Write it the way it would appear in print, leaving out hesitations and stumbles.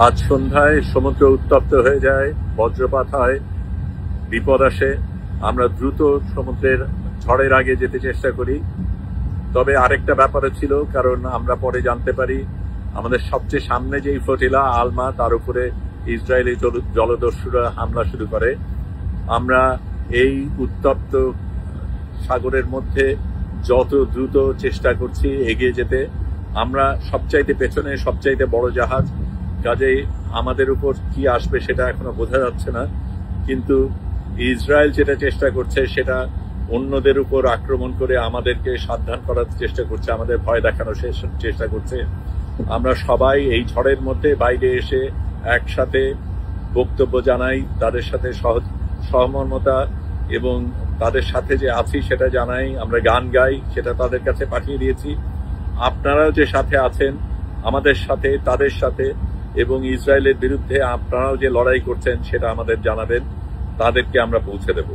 আজ সন্ধ্যায় সমুদ্র উত্তপ্ত হয়ে যায়, বজ্রপাত হয়, বিপদ আসে। আমরা দ্রুত সমুদ্রের ঝড়ের আগে যেতে চেষ্টা করি। তবে আরেকটা ব্যাপারও ছিল, কারণ আমরা পরে জানতে পারি আমাদের সবচেয়ে সামনে যেই ফ্লোটিলা আলমা, তার উপরে ইসরায়েলি জলদস্যুরা হামলা শুরু করে। আমরা এই উত্তপ্ত সাগরের মধ্যে যত দ্রুত চেষ্টা করছি এগিয়ে যেতে। আমরা সবচাইতে পেছনে, সবচাইতে বড় জাহাজ, কাজেই আমাদের উপর কি আসবে সেটা এখনো বোঝা যাচ্ছে না। কিন্তু ইসরায়েল যেটা চেষ্টা করছে সেটা অন্যদের উপর আক্রমণ করে আমাদেরকে সাবধান করার চেষ্টা করছে, আমাদের ভয় দেখানোর চেষ্টা করছে। আমরা সবাই এই ঝড়ের মধ্যে বাইরে এসে একসাথে বক্তব্য জানাই, তাদের সাথে সহমর্মতা এবং তাদের সাথে যে আছি সেটা জানাই। আমরা গান গাই, সেটা তাদের কাছে পাঠিয়ে দিয়েছি। আপনারাও যে সাথে আছেন আমাদের সাথে, তাদের সাথে, এবং ইসরায়েলের বিরুদ্ধে আপনারাও যে লড়াই করছেন সেটা আমাদের জানাবেন, তাদেরকে আমরা পৌঁছে দেব।